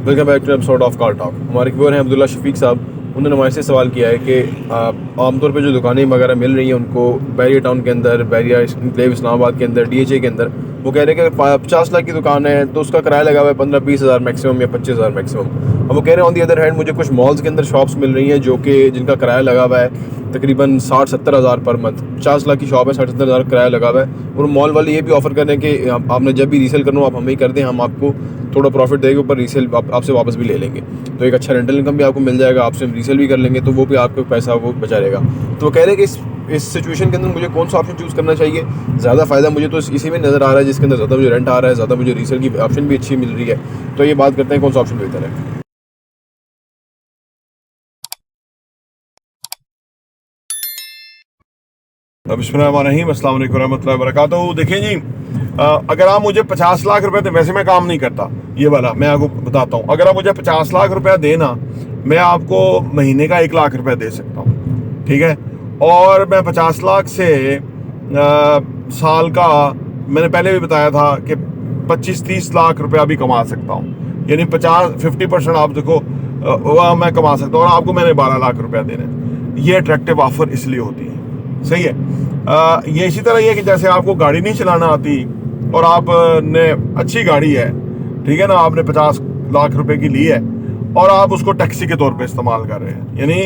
Welcome back to episode of car talk. हमारे viewer हैं अब्दुल्ला शफीक साहब। उन्होंने हमारे से सवाल किया है कि आमतौर पे जो दुकानें वगैरह मिल रही हैं उनको बैरिया टाउन के अंदर, बैरिया एन्क्लेव इस्लामाबाद के अंदर, DHA के अंदर, वो कह रहे हैं कि 50 लाख की दुकान है तो उसका किराया लगा हुआ है 15-20 हज़ार मैक्सिमम या 25 हज़ार मैक्सिमम। अब वो कह रहे हैं ऑन दी अदर हैंड मुझे कुछ मॉल्स के अंदर शॉप्स मिल रही हैं जो कि जिनका किराया लगा हुआ है तकरीबन 60-70 हज़ार पर मंथ। 50 लाख की शॉप है, 60-70 हज़ार किराया लगा हुआ है। और मॉल वाले ये भी ऑफर कर रहे हैं कि आपने जब भी रीसेल करना हो आप हमें ही कर दें, हम आपको थोड़ा प्रॉफिट देंगे, ऊपर रीसेल आपसे वापस भी ले लेंगे। तो एक अच्छा रेंटल इनकम भी आपको मिल जाएगा, आपसे रीसेल भी कर लेंगे तो वो भी आपको पैसा वो बचा रहेगा। तो वो कह रहे हैं कि इस सिचुएशन के अंदर मुझे कौन सा ऑप्शन चूज़ करना चाहिए, ज़्यादा फ़ायदा मुझे तो इसी में नज़र आ रहा है जिसके अंदर ज़्यादा मुझे रेंट आ रहा है, ज़्यादा मुझे रीसेल की ऑप्शन भी अच्छी मिल रही है। तो ये बात करते हैं कौन सा ऑप्शन बेहतर है। बिस्मिल्लाहिर्रहमानिर्रहीम, अस्सलाम वालेकुम रहमतुल्लाहि व बरकातहू। देखिए जी, अगर आप मुझे 50 लाख रुपए, वैसे मैं काम नहीं करता ये वाला, मैं आपको बताता हूँ। अगर आप मुझे 50 लाख रुपया देना, मैं आपको महीने का 1 लाख रुपया दे सकता हूँ, ठीक है। और मैं 50 लाख से साल का, मैंने पहले भी बताया था कि 25-30 लाख रुपया भी कमा सकता हूँ, यानी 50% आप देखो वह मैं कमा सकता हूँ। और आपको मैंने 12 लाख रुपया देना है। ये अट्रैक्टिव ऑफर इसलिए होती है, सही है। ये इसी तरह ये है कि जैसे आपको गाड़ी नहीं चलाना आती और आपने अच्छी गाड़ी है, ठीक है ना, आपने 50 लाख रुपए की ली है और आप उसको टैक्सी के तौर पे इस्तेमाल कर रहे हैं, यानी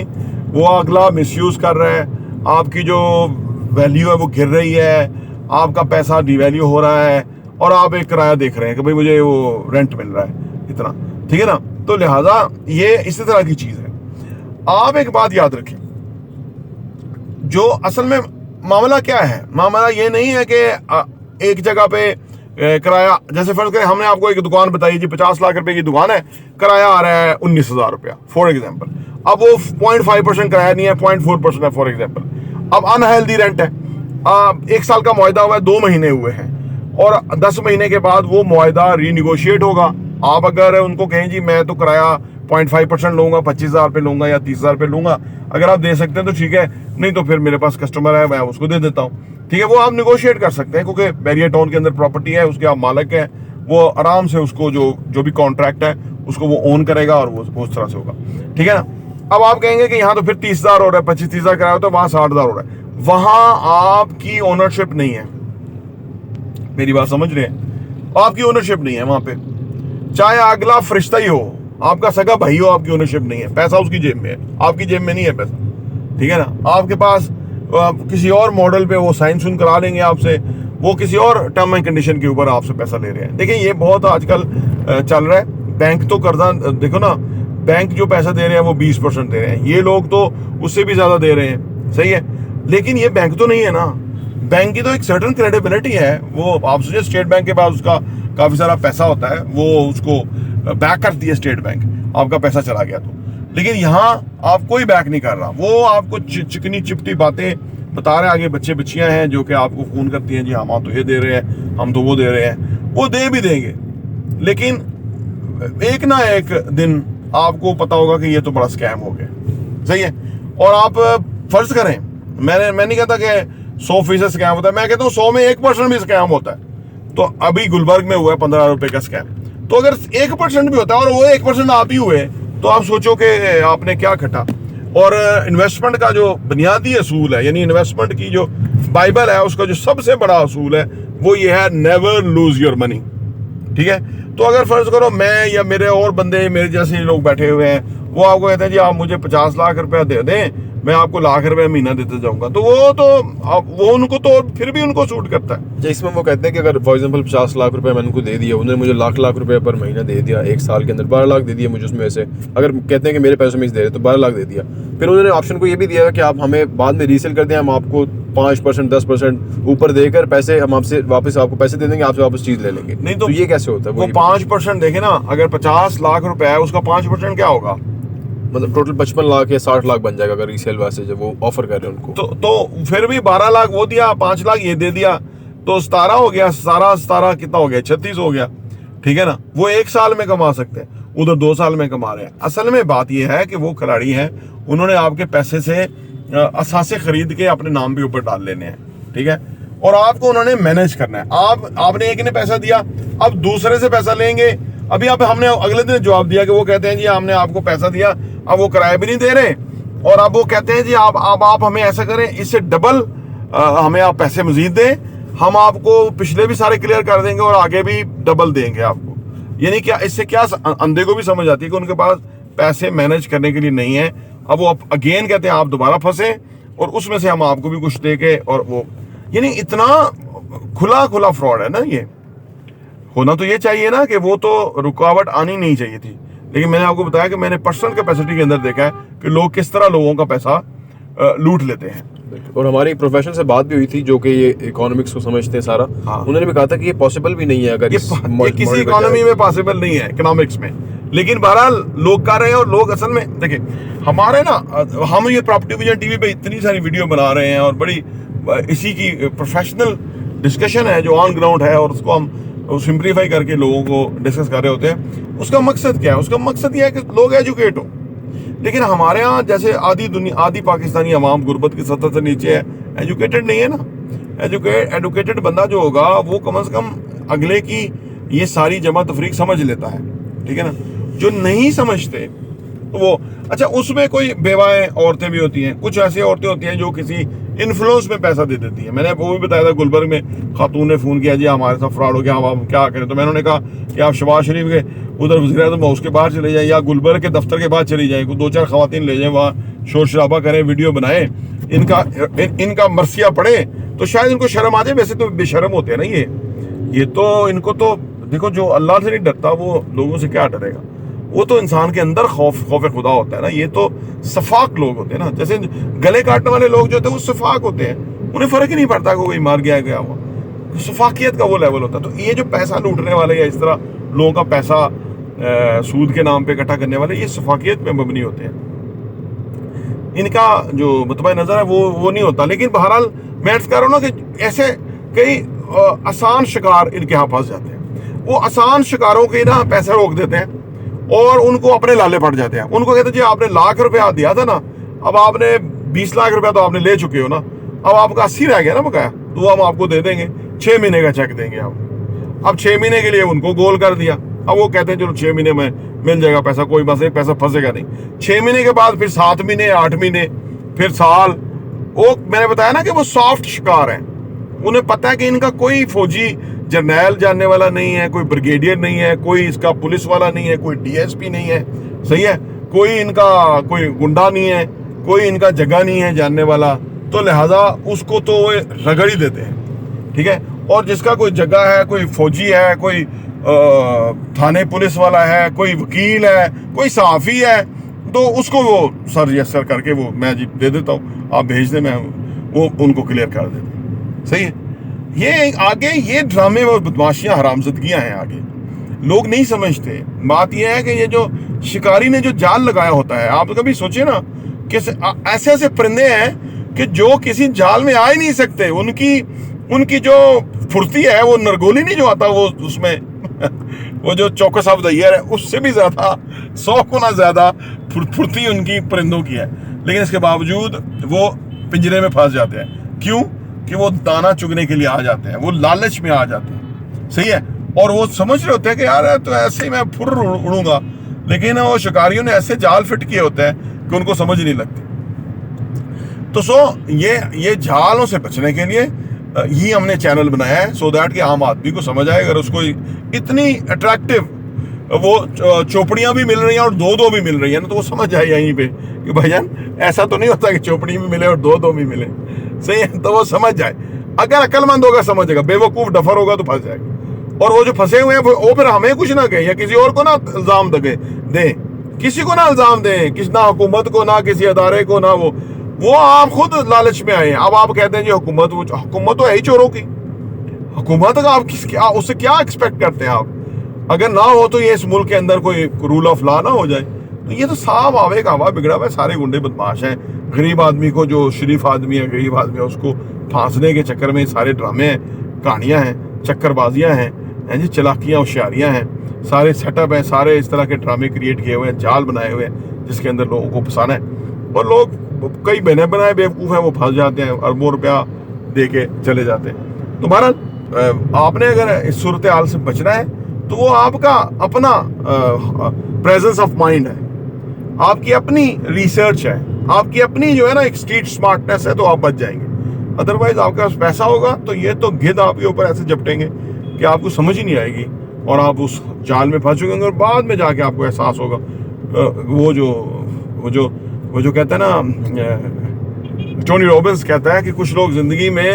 वो अगला मिसयूज कर रहा है, आपकी जो वैल्यू है वो गिर रही है, आपका पैसा डिवैल्यू हो रहा है और आप एक किराया देख रहे हैं कि भाई मुझे वो रेंट मिल रहा है इतना, ठीक है ना। तो लिहाजा ये इसी तरह की चीज़ है। आप एक बात याद रखें, जो असल में मामला क्या है, मामला ये नहीं है कि एक जगह पे किराया, जैसे फर्ज करें हमने आपको एक दुकान बताई जी 50 लाख रुपए की दुकान है, किराया आ रहा है 19 हज़ार रुपया फॉर एग्जाम्पल। अब वो 0.5% किराया नहीं है, 0.4% है फॉर एग्जाम्पल। अब अनहेल्दी रेंट है, 1 साल का मुआहदा हुआ है, 2 महीने हुए हैं और 10 महीने के बाद वो मुआहदा रीनिगोशिएट होगा। आप अगर उनको कहें जी मैं तो किराया 0.5% लूंगा, 25 हज़ार पे लूंगा या 30 हज़ार पे लूंगा, अगर आप दे सकते हैं तो ठीक है, नहीं तो फिर मेरे पास कस्टमर है, मैं उसको दे देता हूँ, ठीक है। वो आप निगोशिएट कर सकते हैं क्योंकि बैरिया टाउन के अंदर प्रॉपर्टी है, उसके आप मालिक हैं, वो आराम से उसको जो भी कॉन्ट्रैक्ट है उसको वो ओन करेगा और वो उस तरह से होगा, ठीक है ना। अब आप कहेंगे कि यहाँ तो फिर 30 हज़ार हो रहा है, 25-30 हज़ार किराया होता है, वहां 60 हज़ार हो रहा है, वहां आपकी ओनरशिप नहीं है। मेरी बात समझ रहे हैं, आपकी ओनरशिप नहीं है वहां पे, चाहे अगला फरिश्ता ही हो, आपका सगा भाई हो, आपकी ओनरशिप नहीं है। पैसा उसकी जेब में है, आपकी जेब में नहीं है पैसा, ठीक है ना। आपके पास किसी और मॉडल पे वो साइन सुन करा लेंगे आपसे, वो किसी और टर्म एंड कंडीशन के ऊपर आपसे पैसा ले रहे हैं। देखिए ये बहुत आजकल चल रहा है। बैंक तो कर्जा, देखो ना, बैंक जो पैसा दे रहे हैं वो 20% दे रहे हैं, ये लोग तो उससे भी ज्यादा दे रहे हैं, सही है। लेकिन ये बैंक तो नहीं है ना, बैंक की तो एक सर्टेन क्रेडिबिलिटी है। वो आप सोचिए, स्टेट बैंक के पास उसका काफी सारा पैसा होता है, वो उसको बैक करती है स्टेट बैंक, आपका पैसा चला गया तो। लेकिन यहाँ आप कोई बैक नहीं कर रहा, वो आपको चिकनी चिपटी बातें बता रहे हैं। आगे बच्चे बच्चियां हैं जो कि आपको फोन करती हैं, जी हम तो ये दे रहे हैं, हम तो वो दे रहे हैं, वो दे भी देंगे, लेकिन एक ना एक दिन आपको पता होगा कि ये तो बड़ा स्कैम हो गया, सही है। और आप फर्ज करें, मैं नहीं कहता कि 100% स्कैम होता है, मैं कहता हूँ 100 में 1% भी स्कैम होता है। तो अभी गुलबर्ग में हुआ है 15 रुपए का स्कैम, तो अगर 1% भी होता है और वो 1% आप ही हुए, तो आप सोचो कि आपने क्या खटा। और इन्वेस्टमेंट का जो बुनियादी असूल है, यानी इन्वेस्टमेंट की जो बाइबल है, उसका जो सबसे बड़ा असूल है वो ये है, नेवर लूज योर मनी, ठीक है। तो अगर फर्ज करो मैं या मेरे और बंदे, मेरे जैसे लोग बैठे हुए हैं, वो आपको कहते हैं जी आप मुझे 50 लाख रुपया दे दें, मैं आपको लाख रुपया महीना देते जाऊंगा, तो वो उनको तो फिर भी उनको सूट करता है। इसमें वो कहते हैं कि अगर फॉर एग्जांपल 50 लाख रुपए मैंने उनको दे दिया, उन्होंने मुझे लाख रुपए पर महीना दे दिया, 1 साल के अंदर 12 लाख दे दिया मुझे उसमें से, अगर कहते हैं कि मेरे पैसों में से दे रहे तो 12 लाख दे दिया, फिर उन्होंने ऑप्शन को ये भी दिया कि आप हमें बाद में रीसेल कर दें, हम आपको 5% 10% ऊपर देकर पैसे, हम आपसे वापस आपको पैसे दे देंगे, आपसे वापस चीज ले लेंगे। नहीं तो ये कैसे होता है? वो 5% देखे ना, अगर 50 लाख रुपया है उसका 5% क्या होगा, मतलब टोटल 55 लाख या 60 लाख बन जाएगा अगर रीसेल वैसे जब वो ऑफर कर रहे हैं उनको। तो फिर भी 12 लाख वो दिया, 5 लाख ये दे दिया, तो 17 हो गया। 17 कितना हो गया, 36 हो गया, ठीक है ना। वो 1 साल में कमा सकते हैं, उधर 2 साल में कमा रहे हैं। असल में बात यह है कि वो खिलाड़ी हैं, उन्होंने आपके पैसे से असासे खरीद के अपने नाम पे ऊपर डाल लेने हैं, ठीक है। और आपको उन्होंने मैनेज करना है। आपने एक ने पैसा दिया, अब दूसरे से पैसा लेंगे, अभी आप हमने अगले दिन जवाब दिया कि वो कहते हैं जी हमने आपको पैसा दिया, अब वो किराया भी नहीं दे रहे, और अब वो कहते हैं जी आप हमें ऐसा करें, इससे डबल हमें आप पैसे मजीद दें, हम आपको पिछले भी सारे क्लियर कर देंगे और आगे भी डबल देंगे आपको। यानी क्या इससे क्या अंधे को भी समझ आती है कि उनके पास पैसे मैनेज करने के लिए नहीं है। अब वो अगेन कहते हैं आप दोबारा फंसे और उसमें से हम आपको भी कुछ दे के, और वो यानी इतना खुला खुला फ्रॉड है ना। ये होना तो ये चाहिए ना कि वो तो रुकावट आनी नहीं चाहिए थी, लेकिन मैंने आपको बताया कि मैंने पर्सनल कैपेसिटी के अंदर देखा है कि लोग किस तरह लोगों का पैसा लूट लेते हैं। और हमारी प्रोफेशनल से बात भी हुई थी जो कि ये इकोनॉमिक्स को समझते हैं सारा। हाँ। उन्होंने भी कहा था कि ये पॉसिबल भी नहीं है अगर ये किसी इकोनॉमी में पॉसिबल नहीं है, इकोनॉमिक्स में, लेकिन बहरहाल लोग कर रहे हैं। और लोग असल में देखिए हमारे ना, हम ये प्रॉपर्टी विजन टीवी पे इतनी सारी वीडियो बना रहे हैं और बड़ी इसी की प्रोफेशनल डिस्कशन है जो ऑन ग्राउंड है, और उसको हम सिंप्लीफाई करके लोगों को डिस्कस कर रहे होते हैं। उसका मकसद क्या है? उसका मकसद यह है कि लोग एजुकेट हो। लेकिन हमारे यहाँ जैसे आधी पाकिस्तानी अवाम गुर्बत की सतह से नीचे है, एजुकेटेड नहीं है ना। एजुकेटेड बंदा जो होगा वो कम से कम अगले की ये सारी जमा तफरीक समझ लेता है, ठीक है ना। जो नहीं समझते तो वो अच्छा, उसमें कोई बेवाएं औरतें भी होती हैं, कुछ ऐसी औरतें होती हैं जो किसी इन्फ्लुएंस में पैसा दे देती हैं। मैंने वो भी बताया था, गुलबर्ग में खातून ने फ़ोन किया जी हमारे साथ फ्रॉड हो गया, हम क्या करें। तो मैंने उन्हें कहा कि आप शहबाज शरीफ के उधर वज़ीर-ए-आज़म हाउस के बाहर चले जाएं या गुलबर्ग के दफ्तर के बाहर चली जाएं, 2-4 खवातीन ले जाएं, वहाँ शोर शराबा करें, वीडियो बनाएं, इनका मरसिया पड़े तो शायद इनको शर्म आ जाए। वैसे तो बेशर्म होते हैं ना ये तो इनको तो देखो, जो अल्लाह से नहीं डरता वो लोगों से क्या डरेगा। वो तो इंसान के अंदर खौफ खुदा होता है ना। ये तो सफाक लोग होते हैं ना, जैसे गले काटने वाले लोग जो होते हैं वो सफाक होते हैं, उन्हें फर्क ही नहीं पड़ता कि कोई मार गया हुआ। सफाकियत का वो लेवल होता है। तो ये जो पैसा लूटने वाले या इस तरह लोगों का पैसा सूद के नाम पे इकट्ठा करने वाले, ये सफाकियत पे मबनी होते हैं। इनका जो मतबा नजर है वो नहीं होता। लेकिन बहरहाल मैं अर्ज कर रहा हूँ ना कि ऐसे कई आसान शिकार इनके यहाँ फंस जाते हैं। वो आसान शिकारों के ना पैसे रोक देते हैं और उनको अपने लाले पड़ जाते हैं। उनको कहते हैं जी आपने लाख रुपया दिया था ना, अब आपने 20 लाख रुपया तो आपने ले चुके हो ना, अब आपका 80 रह गया ना बकाया, तो हम आपको दे देंगे, 6 महीने का चेक देंगे आप। अब 6 महीने के लिए उनको गोल कर दिया। अब वो कहते हैं चलो 6 महीने में मिल जाएगा पैसा, कोई बस पैसा फंसेगा नहीं। 6 महीने के बाद फिर 7 महीने, 8 महीने, फिर साल। वो मैंने बताया ना कि वो सॉफ्ट शिकार है। उन्हें पता है कि इनका कोई फौजी जर्नैल जानने वाला नहीं है, कोई ब्रिगेडियर नहीं है, कोई इसका पुलिस वाला नहीं है, कोई डीएसपी नहीं है, सही है, कोई इनका कोई गुंडा नहीं है, कोई इनका जगह नहीं है जानने वाला, तो लिहाजा उसको तो वो रगड़ ही देते हैं, ठीक है। और जिसका कोई जगह है, कोई फौजी है, कोई थाने पुलिस वाला है, कोई वकील है, कोई सहाफ़ी है, तो उसको वो सर यस्सर करके वो मैं जी दे देता हूँ, आप भेज दें, मैं वो उनको क्लियर कर देता हूँ, सही है। ये आगे ये ड्रामे और बदमाशियां, हरामजदगियां हैं आगे, लोग नहीं समझते। बात यह है कि ये जो शिकारी ने जो जाल लगाया होता है, आप कभी सोचिए ना कि ऐसे ऐसे परिंदे हैं कि जो किसी जाल में आ ही नहीं सकते। उनकी जो फुर्ती है, वो नरगोली नहीं जो आता वो उसमें वो जो चौकस ऑफ द ईयर है उससे भी ज्यादा 100 गुना ज्यादा फुर्ती उनकी परिंदों की है। लेकिन इसके बावजूद वो पिंजरे में फंस जाते हैं। क्यों? कि वो दाना चुगने के लिए आ जाते हैं, वो लालच में आ जाते हैं, सही है। और वो समझ रहे होते हैं कि यार तो ऐसे ही मैं फुर उड़ूंगा, लेकिन वो शिकारियों ने ऐसे जाल फिट किए होते हैं कि उनको समझ नहीं लगती। तो ये जालों से बचने के लिए ही हमने चैनल बनाया है, सो दैट कि आम आदमी को समझ आए। अगर उसको इतनी अट्रैक्टिव वो चोपड़ियां भी मिल रही हैं और 2-2 भी मिल रही है ना, तो वो समझ जाए यहीं पे कि भाईजान ऐसा तो नहीं होता कि चोपड़ी भी मिले और 2-2 भी मिले, सही है। तो वो समझ जाए। अगर अक्लमंद होगा समझेगा, बेवकूफ डफर होगा तो फंस जाएगा। और वो जो फंसे हुए हैं वो फिर हमें कुछ ना कहे या किसी और को ना इल्जाम दे, किसी को ना इल्जाम दें, किसी ना हुकूमत को, ना किसी अदारे को, ना वो आप खुद लालच में आए। अब आप कहते हैं जी हुकूमत तो है ही चोरों की। हुकूमत का आप उससे क्या एक्सपेक्ट करते हैं आप? अगर ना हो तो ये इस मुल्क के अंदर कोई रूल ऑफ लॉ ना हो जाए। तो ये तो साफ आवे का हवा बिगड़ा हुआ है। सारे गुंडे बदमाश हैं। गरीब आदमी को, जो शरीफ आदमी है, गरीब आदमी है, उसको फांसने के चक्कर में सारे ड्रामे हैं, कहानियां हैं, चक्करबाजियां हैं जी, चलाकियां, होशियारियां हैं, सारे सेटअप हैं, सारे इस तरह के ड्रामे क्रिएट किए हुए हैं, जाल बनाए हुए हैं जिसके अंदर लोगों को फंसाना है। और लोग कई बने बनाए बेवकूफ़ हैं, वो फंस जाते हैं, अरबों रुपया दे के चले जाते हैं। तो बहरहाल आपने अगर इस सूरत हाल से बचना है तो वो आपका अपना प्रेजेंस ऑफ माइंड है, आपकी अपनी रिसर्च है, आपकी अपनी जो है ना एक स्ट्रीट स्मार्टनेस है, तो आप बच जाएंगे। अदरवाइज आपके पास पैसा होगा तो ये तो गिद्ध आपके ऊपर ऐसे झपटेंगे कि आपको समझ ही नहीं आएगी और आप उस जाल में फंस चुकेंगे और बाद में जाके आपको एहसास होगा। वो जो कहते हैं ना, टोनी रॉबिन्स कहता है कि कुछ लोग जिंदगी में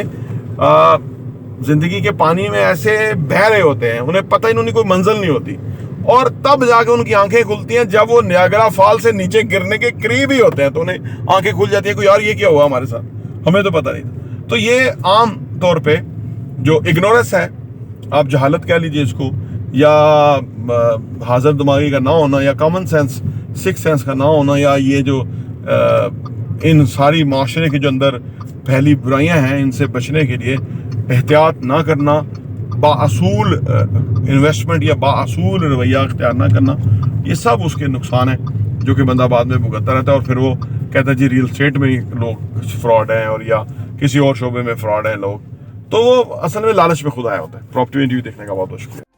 जिंदगी के पानी में ऐसे बह रहे होते हैं, उन्हें पता ही नहीं, कोई मंजिल नहीं होती, और तब जाके उनकी आंखें खुलती हैं जब वो नियाग्रा फॉल से नीचे गिरने के करीब ही होते हैं, तो उन्हें आंखें खुल जाती है कि यार ये क्या हुआ हमारे साथ, हमें तो पता नहीं था। तो ये आम तौर पे जो इग्नोरेंस है, आप जहालत कह लीजिए इसको, या हाजिर दिमागी का ना होना, या कॉमन सेंस, सिक्स सेंस का ना होना, या ये जो इन सारी माशरे के जो अंदर पहली बुराइयां हैं, इनसे बचने के लिए एहतियात ना करना, बाअसूल इन्वेस्टमेंट या बाअसूल रवैया अख्तियार ना करना, ये सब उसके नुकसान है जो कि बंदा बाद में भुगतता रहता है। और फिर वो कहता है जी रियल स्टेट में लोग फ्रॉड हैं, और या किसी और शोबे में फ्रॉड हैं लोग, तो वो असल में लालच में खुद आया होता है। प्रॉपर्टी देखने का बहुत बहुत शुक्रिया।